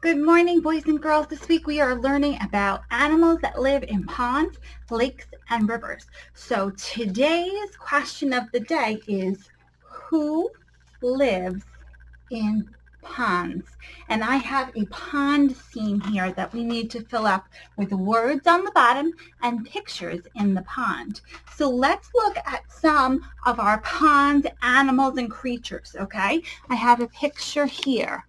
Good morning, boys and girls. This week we are learning about animals that live in ponds, lakes, and rivers. So today's question of the day is, who lives in ponds? And I have a pond scene here that we need to fill up with words on the bottom and pictures in the pond. So let's look at some of our pond animals and creatures, okay? I have a picture here.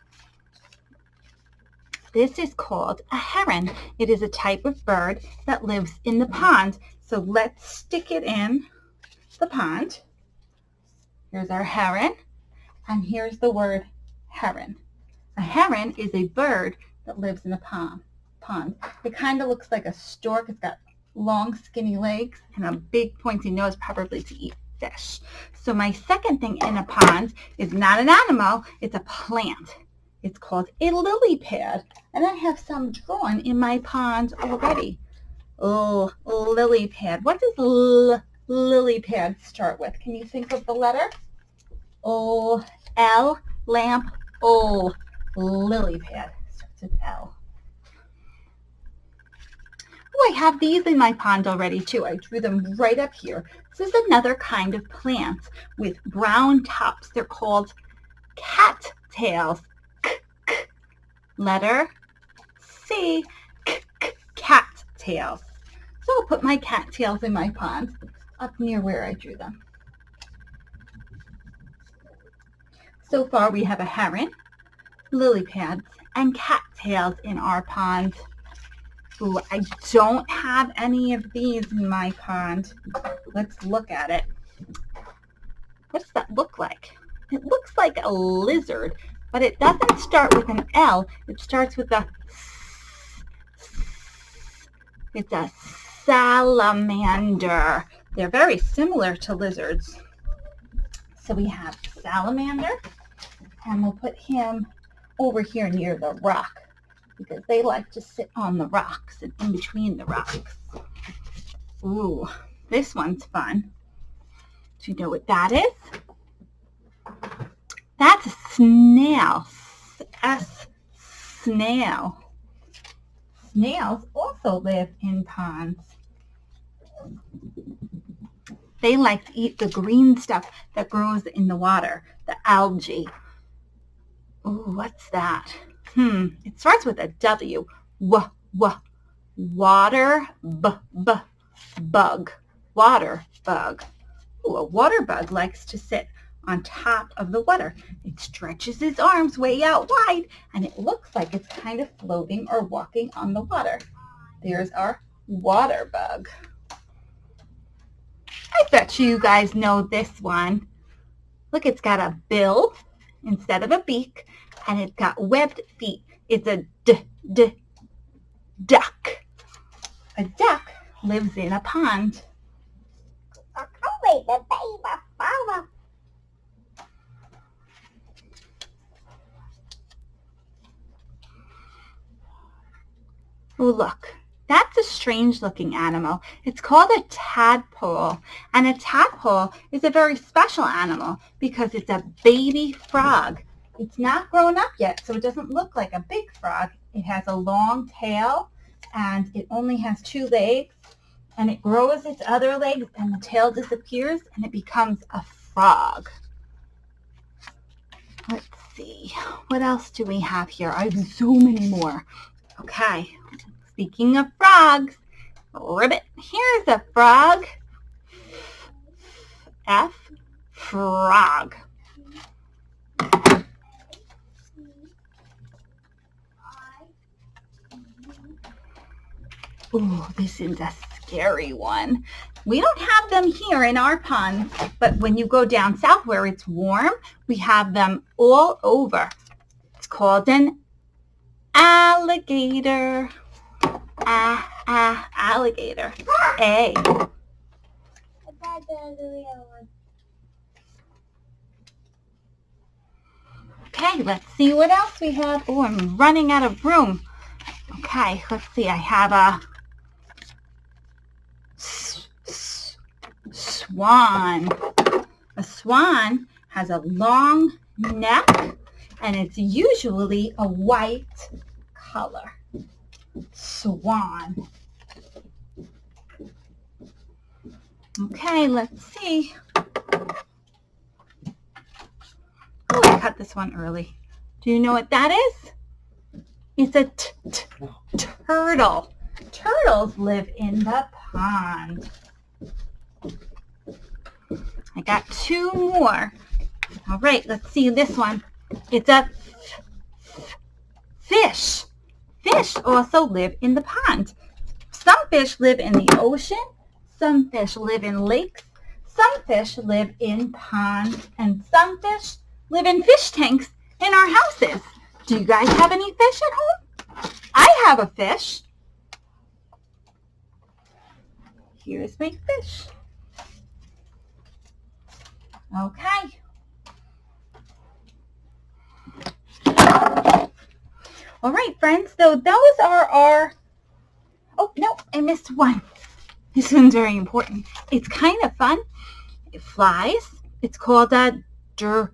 This is called a heron. It is a type of bird that lives in the pond. So let's stick it in the pond. Here's our heron, and here's the word heron. A heron is a bird that lives in a pond. It kind of looks like a stork. It's got long, skinny legs and a big, pointy nose, probably to eat fish. So my second thing in a pond is not an animal, it's a plant. It's called a lily pad, and I have some drawn in my pond already. Oh, lily pad. What does lily pad start with? Can you think of the letter? O, L, lamp, O. Lily pad starts with L. Oh, I have these in my pond already too. I drew them right up here. This is another kind of plant with brown tops. They're called cattails. Letter C, cattails. So I'll put my cattails in my pond up near where I drew them. So far we have a heron, lily pads, and cattails in our pond. Ooh, I don't have any of these in my pond. Let's look at it. What does that look like? It looks like a lizard, but it doesn't start with an L. It starts with a S. It's a salamander. They're very similar to lizards. So we have salamander, and we'll put him over here near the rock because they like to sit on the rocks and in between the rocks. Ooh, this one's fun. Do you know what that is? That's a snail. Snail. Snails also live in ponds. They like to eat the green stuff that grows in the water, the algae. Ooh, what's that? It starts with a W. Water bug. Water bug. Ooh, a water bug likes to sit on top of the water. It stretches its arms way out wide, and it looks like it's kind of floating or walking on the water. There's our water bug. I bet you guys know this one. Look, it's got a bill instead of a beak, and it's got webbed feet. It's a duck. A duck lives in a pond. Oh, look, that's a strange looking animal. It's called a tadpole, and a tadpole is a very special animal because it's a baby frog. It's not grown up yet, so it doesn't look like a big frog. It has a long tail, and it only has 2 legs, and it grows its other legs, and the tail disappears, and it becomes a frog. Let's see, what else do we have here? I have so many more. Okay, speaking of frogs, ribbit, here's a frog. F, frog. Ooh, this is a scary one. We don't have them here in our pond, but when you go down south where it's warm, we have them all over. It's called an alligator. Alligator. A. Okay, let's see what else we have. Oh, I'm running out of room. Okay, let's see. I have a swan. A swan has a long neck, and it's usually a white color. Swan. Okay, let's see. Oh, I cut this one early. Do you know what that is? It's a turtle. Turtles live in the pond. I got two more. All right, let's see this one. It's a fish. Fish also live in the pond. Some fish live in the ocean. Some fish live in lakes. Some fish live in ponds. And some fish live in fish tanks in our houses. Do you guys have any fish at home? I have a fish. Here's my fish. Okay. All right, friends, so those are our, oh, no, I missed one. This one's very important. It's kind of fun. It flies. It's called a dragonfly.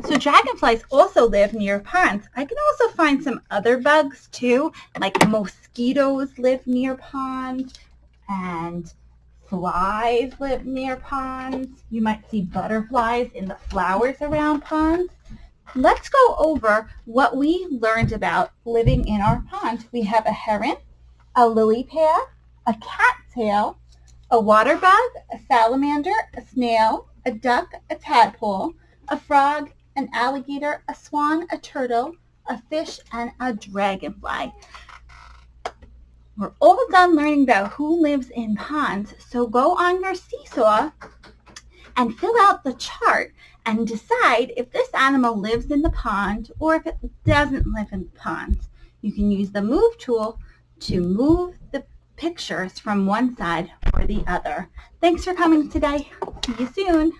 So dragonflies also live near ponds. I can also find some other bugs too, like mosquitoes live near ponds and flies live near ponds. You might see butterflies in the flowers around ponds. Let's go over what we learned about living in our pond. We have a heron, a lily pad, a cattail, a water bug, a salamander, a snail, a duck, a tadpole, a frog, an alligator, a swan, a turtle, a fish, and a dragonfly. We're all done learning about who lives in ponds, so go on your seesaw and fill out the chart and decide if this animal lives in the pond or if it doesn't live in the pond. You can use the move tool to move the pictures from one side or the other. Thanks for coming today. See you soon.